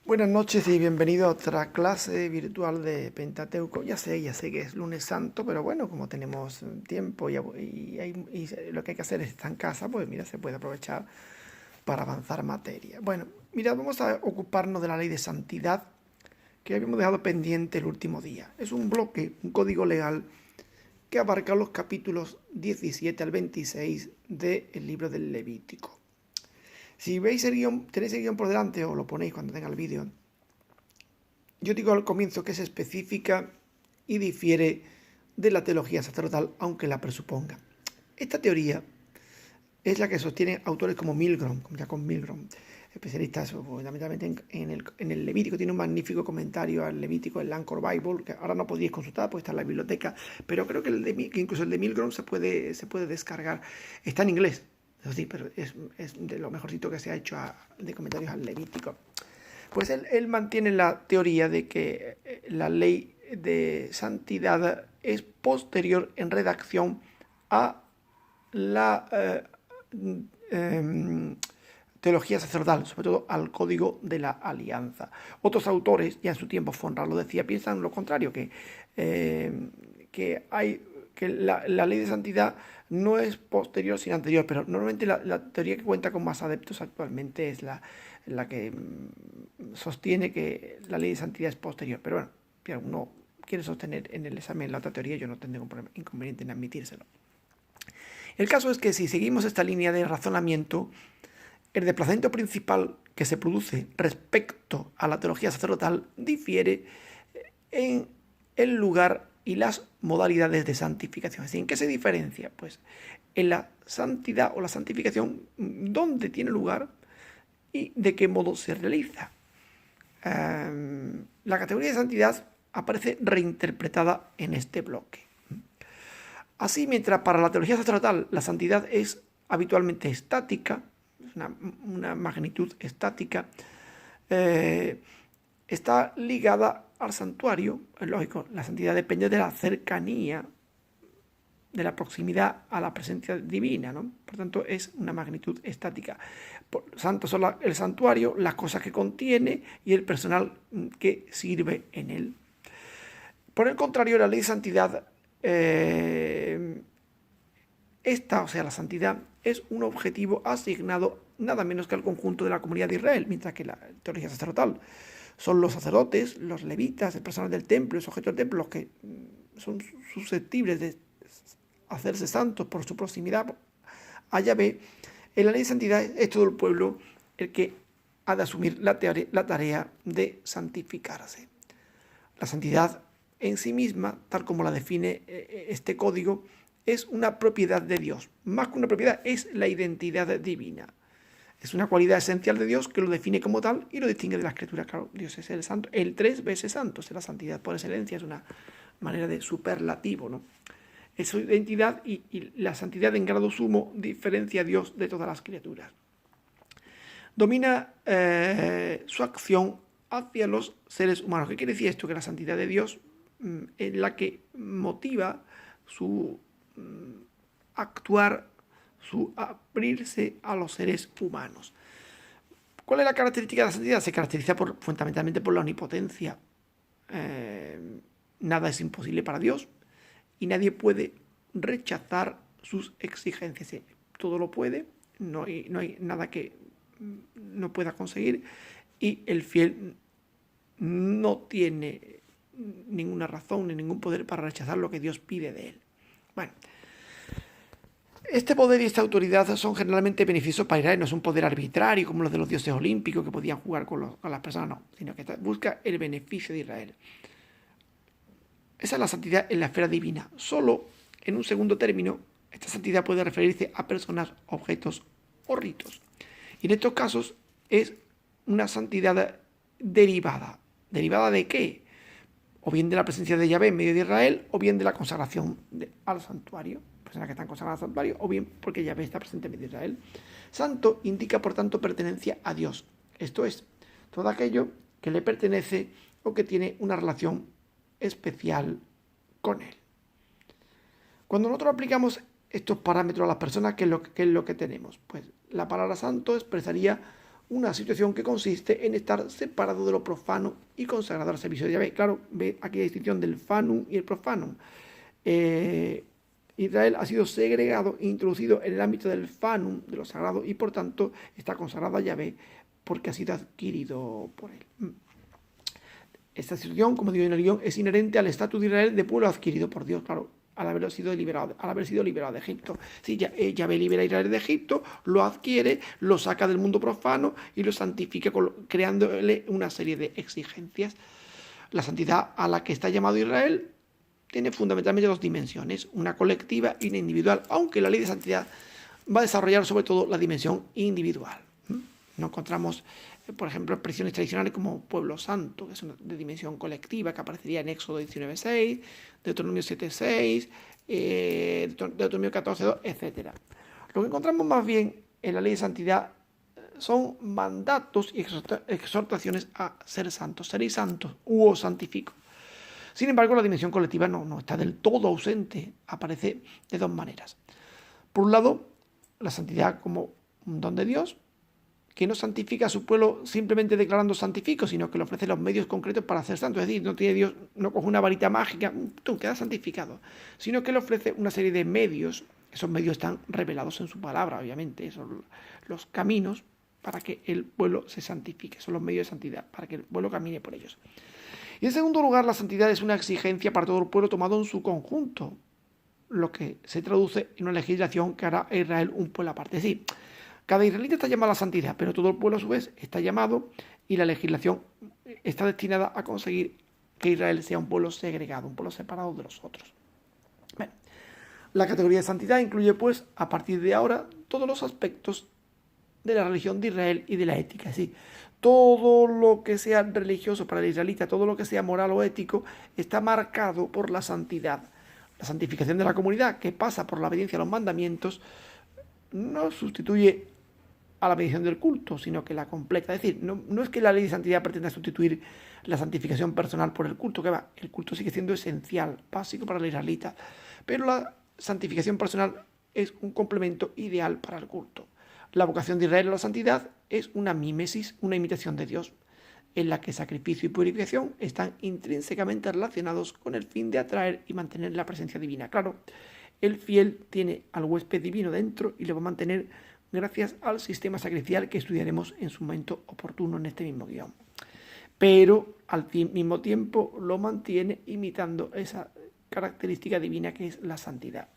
Buenas noches y bienvenido a otra clase virtual de Pentateuco. Ya sé que es lunes santo, pero bueno, como tenemos tiempo y lo que hay que hacer es estar en casa, pues mira, se puede aprovechar para avanzar materia. Bueno, mira, vamos a ocuparnos de la ley de santidad que habíamos dejado pendiente el último día. Es un bloque, un código legal que abarca los capítulos 17 al 26 del libro del Levítico. Si veis el guión, tenéis el guión por delante o lo ponéis cuando tenga el vídeo, yo digo al comienzo que es específica y difiere de la teología sacerdotal, aunque la presuponga. Esta teoría es la que sostienen autores como Milgrom, como Jacob Milgrom, especialistas fundamentalmente en el Levítico. Tiene un magnífico comentario al Levítico en la Anchor Bible, que ahora no podéis consultar porque está en la biblioteca, pero creo que incluso el de Milgrom se puede descargar. Está en inglés, eso sí, pero es de lo mejorcito que se ha hecho de comentarios al Levítico. Pues él mantiene la teoría de que la ley de santidad es posterior en redacción a la teología sacerdotal, sobre todo al Código de la Alianza. Otros autores, ya en su tiempo Fonra lo decía, piensan lo contrario, que la ley de santidad no es posterior sino anterior, pero normalmente la teoría que cuenta con más adeptos actualmente es la que sostiene que la ley de santidad es posterior. Pero bueno, si alguno quiere sostener en el examen la otra teoría, yo no tendré ningún inconveniente en admitírselo. El caso es que si seguimos esta línea de razonamiento, el desplazamiento principal que se produce respecto a la teología sacerdotal difiere en el lugar y las modalidades de santificación. Es decir, ¿en qué se diferencia? Pues en la santidad o la santificación, dónde tiene lugar y de qué modo se realiza. La categoría de santidad aparece reinterpretada en este bloque. Así, mientras para la teología sacerdotal la santidad es habitualmente estática, una magnitud estática, está ligada al santuario. Es lógico, la santidad depende de la cercanía, de la proximidad a la presencia divina, ¿no? Por tanto, es una magnitud estática. Santos son el santuario, las cosas que contiene y el personal que sirve en él. Por el contrario, la ley de santidad, o sea, la santidad, es un objetivo asignado nada menos que al conjunto de la comunidad de Israel, mientras que la teología sacerdotal son los sacerdotes, los levitas, el personal del templo, los objetos del templo, los que son susceptibles de hacerse santos por su proximidad a Yahvé. En la ley de santidad es todo el pueblo el que ha de asumir la tarea de santificarse. La santidad en sí misma, tal como la define este código, es una propiedad de Dios. Más que una propiedad, es la identidad divina. Es una cualidad esencial de Dios que lo define como tal y lo distingue de las criaturas. Claro, Dios es el santo, el 3 veces santo. La santidad por excelencia es una manera de superlativo, ¿no? Es su identidad y la santidad en grado sumo diferencia a Dios de todas las criaturas. Domina su acción hacia los seres humanos. ¿Qué quiere decir esto? Que la santidad de Dios es la que motiva su actuar, su abrirse a los seres humanos. ¿Cuál es la característica de la santidad? Se caracteriza fundamentalmente por la omnipotencia. Nada es imposible para Dios y nadie puede rechazar sus exigencias. Todo lo puede, no hay nada que no pueda conseguir y el fiel no tiene ninguna razón ni ningún poder para rechazar lo que Dios pide de él. Bueno, este poder y esta autoridad son generalmente beneficiosos para Israel, no es un poder arbitrario como los de los dioses olímpicos que podían jugar con las personas, no, sino que busca el beneficio de Israel. Esa es la santidad en la esfera divina. Solo, en un segundo término, esta santidad puede referirse a personas, objetos o ritos. Y en estos casos es una santidad derivada. ¿Derivada de qué? O bien de la presencia de Yahvé en medio de Israel, o bien de la consagración al santuario, personas que están consagradas al santuario, o bien porque Yahvé está presente en medio de Israel. Santo indica, por tanto, pertenencia a Dios. Esto es, todo aquello que le pertenece o que tiene una relación especial con él. Cuando nosotros aplicamos estos parámetros a las personas, ¿qué es lo que tenemos? Pues la palabra santo expresaría una situación que consiste en estar separado de lo profano y consagrado al servicio de Yahvé. Claro, ve aquí la distinción del fanum y el profanum. Israel ha sido segregado e introducido en el ámbito del fanum, de lo sagrado, y por tanto está consagrado a Yahvé porque ha sido adquirido por él. Esta situación, como digo en el guión, es inherente al estatus de Israel de pueblo adquirido por Dios, claro, al haber sido liberado de Egipto. Sí, Yahvé libera a Israel de Egipto, lo adquiere, lo saca del mundo profano y lo santifica creándole una serie de exigencias. La santidad a la que está llamado Israel tiene fundamentalmente dos dimensiones, una colectiva y una individual, aunque la ley de santidad va a desarrollar sobre todo la dimensión individual. No encontramos, por ejemplo, expresiones tradicionales como pueblo santo, que es una de dimensión colectiva, que aparecería en Éxodo 19.6, Deuteronomio 7.6, Deuteronomio 14.2, etc. Lo que encontramos más bien en la ley de santidad son mandatos y exhortaciones a ser santos. Seréis santos u os santifico. Sin embargo, la dimensión colectiva no está del todo ausente, aparece de dos maneras. Por un lado, la santidad como un don de Dios, que no santifica a su pueblo simplemente declarando santifico, sino que le ofrece los medios concretos para ser santo. Es decir, no tiene Dios, no coge una varita mágica, tú quedas santificado, sino que le ofrece una serie de medios. Esos medios están revelados en su palabra, obviamente. Son los caminos para que el pueblo se santifique. Son los medios de santidad, para que el pueblo camine por ellos. Y en segundo lugar, la santidad es una exigencia para todo el pueblo tomado en su conjunto, lo que se traduce en una legislación que hará a Israel un pueblo aparte. Es decir, cada israelita está llamado a la santidad, pero todo el pueblo a su vez está llamado y la legislación está destinada a conseguir que Israel sea un pueblo segregado, un pueblo separado de los otros. Bueno, la categoría de santidad incluye, pues, a partir de ahora, todos los aspectos de la religión de Israel y de la ética. Es decir, todo lo que sea religioso para el israelita, todo lo que sea moral o ético, está marcado por la santidad. La santificación de la comunidad, que pasa por la obediencia a los mandamientos, no sustituye a la mediación del culto, sino que la completa. Es decir, no es que la ley de santidad pretenda sustituir la santificación personal por el culto, que va, el culto sigue siendo esencial, básico para el israelita, pero la santificación personal es un complemento ideal para el culto. La vocación de Israel a la santidad es una mímesis, una imitación de Dios, en la que sacrificio y purificación están intrínsecamente relacionados con el fin de atraer y mantener la presencia divina. Claro, el fiel tiene al huésped divino dentro y lo va a mantener gracias al sistema sacrificial que estudiaremos en su momento oportuno en este mismo guión. Pero al mismo tiempo lo mantiene imitando esa característica divina que es la santidad.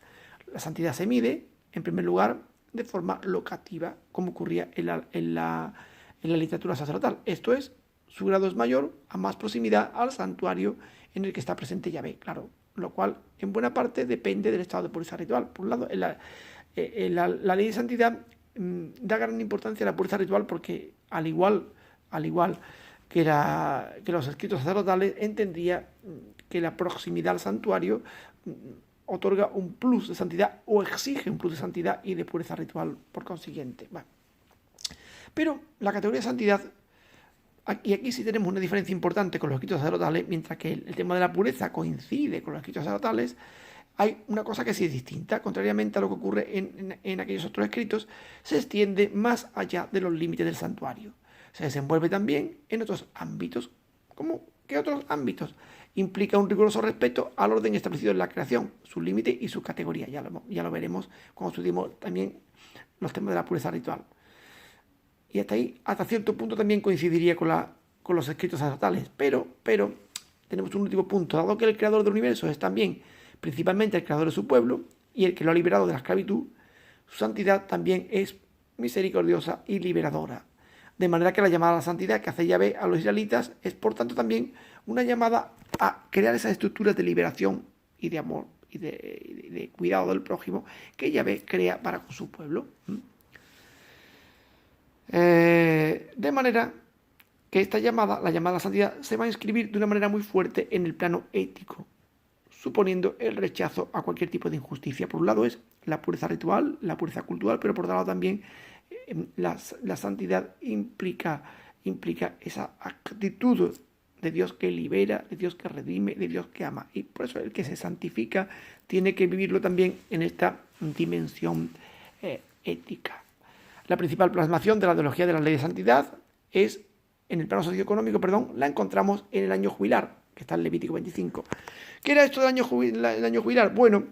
La santidad se mide, en primer lugar, de forma locativa, como ocurría en la literatura sacerdotal. Esto es, su grado es mayor a más proximidad al santuario en el que está presente Yahvé, claro, lo cual en buena parte depende del estado de pureza ritual. Por un lado, la ley de santidad da gran importancia a la pureza ritual porque al igual que los escritos sacerdotales, entendía que la proximidad al santuario otorga un plus de santidad o exige un plus de santidad y de pureza ritual por consiguiente. Bueno. Pero la categoría de santidad, y aquí sí tenemos una diferencia importante con los escritos sacerdotales, mientras que el tema de la pureza coincide con los escritos sacerdotales, hay una cosa que sí es distinta, contrariamente a lo que ocurre en aquellos otros escritos, se extiende más allá de los límites del santuario. Se desenvuelve también en otros ámbitos. ¿Cómo? ¿Qué otros ámbitos? Implica un riguroso respeto al orden establecido en la creación, sus límites y sus categorías. Ya lo veremos cuando estudiemos también los temas de la pureza ritual. Y hasta ahí, hasta cierto punto, también coincidiría con los escritos sacerdotales. Pero tenemos un último punto. Dado que el creador del universo es también principalmente el creador de su pueblo y el que lo ha liberado de la esclavitud, su santidad también es misericordiosa y liberadora. De manera que la llamada a la santidad que hace Yahvé a los israelitas es, por tanto, también una llamada a crear esas estructuras de liberación y de amor y de cuidado del prójimo que Yahvé crea para con su pueblo. De manera que esta llamada, la llamada a la santidad, se va a inscribir de una manera muy fuerte en el plano ético, suponiendo el rechazo a cualquier tipo de injusticia. Por un lado es la pureza ritual, la pureza cultural, pero por otro lado también la santidad implica esa actitud de Dios que libera, de Dios que redime, de Dios que ama. Y por eso el que se santifica tiene que vivirlo también en esta dimensión ética. La principal plasmación de la teología de la ley de santidad es, en el plano socioeconómico, la encontramos en el año jubilar, que está en Levítico 25. ¿Qué era esto del año jubilar? Bueno,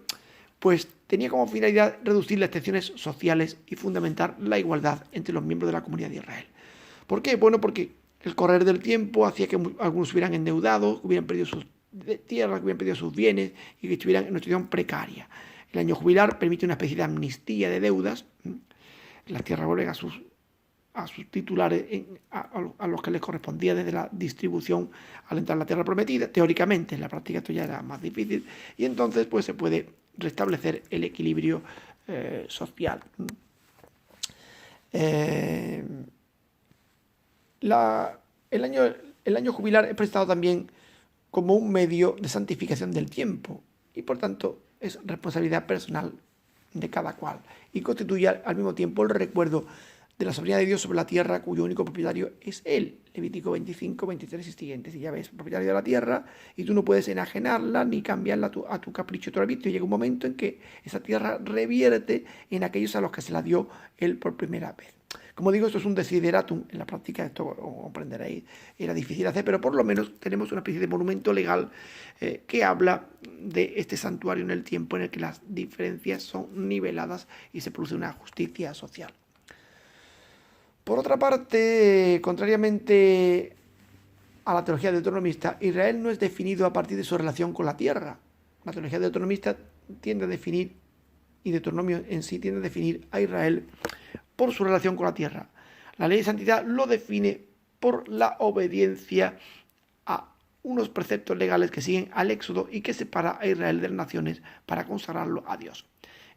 pues tenía como finalidad reducir las tensiones sociales y fundamentar la igualdad entre los miembros de la comunidad de Israel. ¿Por qué? Bueno, porque el correr del tiempo hacía que algunos hubieran endeudado, que hubieran perdido sus tierras, que hubieran perdido sus bienes y que estuvieran en una situación precaria. El año jubilar permite una especie de amnistía de deudas. Las tierras vuelven a sus titulares, a los que les correspondía desde la distribución al entrar en la tierra prometida. Teóricamente, en la práctica esto ya era más difícil, y entonces pues se puede restablecer el equilibrio social. El año jubilar es prestado también como un medio de santificación del tiempo y por tanto es responsabilidad personal de cada cual y constituye al mismo tiempo el recuerdo de la soberanía de Dios sobre la tierra cuyo único propietario es Él. Levítico 25, 23 y siguientes. Y ya ves, propietario de la tierra y tú no puedes enajenarla ni cambiarla a tu capricho, a tu arbitrio. Llega un momento en que esa tierra revierte en aquellos a los que se la dio Él por primera vez. Como digo, esto es un desideratum. En la práctica, esto comprenderéis, era difícil hacer, pero por lo menos tenemos una especie de monumento legal que habla de este santuario en el tiempo en el que las diferencias son niveladas y se produce una justicia social. Por otra parte, contrariamente a la teología deuteronomista, Israel no es definido a partir de su relación con la tierra. La teología deuteronomista tiende a definir, y Deuteronomio en sí tiende a definir a Israel por su relación con la tierra. La ley de santidad lo define por la obediencia a unos preceptos legales que siguen al Éxodo y que separa a Israel de las naciones para consagrarlo a Dios.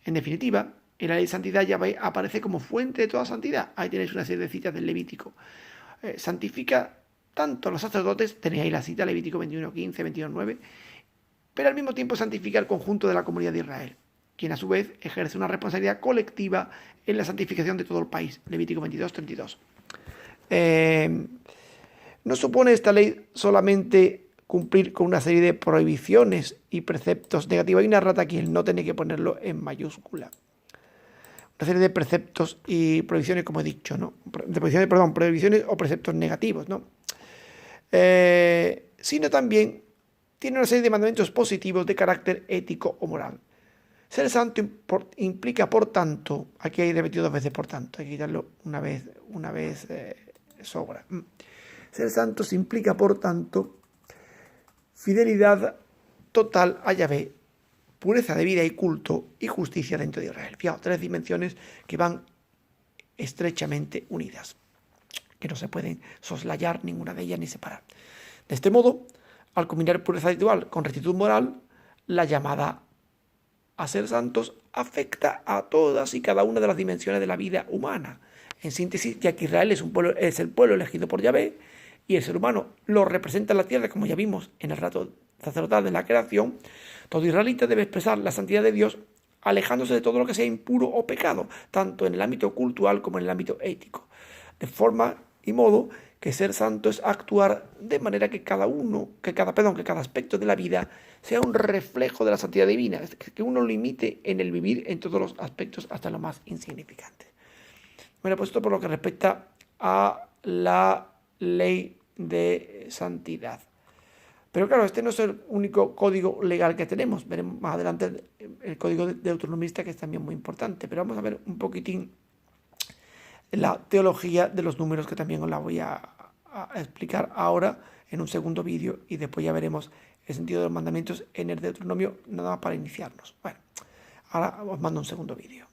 En definitiva, en la ley de santidad Yahvé aparece como fuente de toda santidad. Ahí tenéis una serie de citas del Levítico. Santifica tanto a los sacerdotes, tenéis ahí la cita, Levítico 21:15, 22:9, pero al mismo tiempo santifica al conjunto de la comunidad de Israel, quien a su vez ejerce una responsabilidad colectiva en la santificación de todo el país. Levítico 22:32. No supone esta ley solamente cumplir con una serie de prohibiciones y preceptos negativos. Hay una rata aquí, no tiene que ponerlo en mayúscula. Una serie de preceptos y prohibiciones, como he dicho, ¿no? Prohibiciones o preceptos negativos, ¿no? Sino también tiene una serie de mandamientos positivos de carácter ético o moral. Ser santo implica, por tanto, aquí hay repetido 2 veces por tanto, hay que quitarlo una vez sobra. Ser santo implica, por tanto, fidelidad total a Yahvé, pureza de vida y culto y justicia dentro de Israel. Fijaos, 3 dimensiones que van estrechamente unidas, que no se pueden soslayar ninguna de ellas ni separar. De este modo, al combinar pureza ritual con rectitud moral, la llamada a ser santos afecta a todas y cada una de las dimensiones de la vida humana. En síntesis, ya que Israel es el pueblo elegido por Yahvé y el ser humano lo representa en la tierra, como ya vimos en el rato sacerdotal de la creación, todo israelita debe expresar la santidad de Dios alejándose de todo lo que sea impuro o pecado, tanto en el ámbito cultural como en el ámbito ético. De forma y modo que ser santo es actuar de manera que cada aspecto de la vida sea un reflejo de la santidad divina, que uno lo imite en el vivir en todos los aspectos hasta lo más insignificante. Bueno, pues esto por lo que respecta a la ley de santidad. Pero claro, este no es el único código legal que tenemos. Veremos más adelante el código deuteronomista, que es también muy importante. Pero vamos a ver un poquitín la teología de los números, que también os la voy a explicar ahora en un segundo vídeo. Y después ya veremos el sentido de los mandamientos en el Deuteronomio, nada más para iniciarnos. Bueno, ahora os mando un segundo vídeo.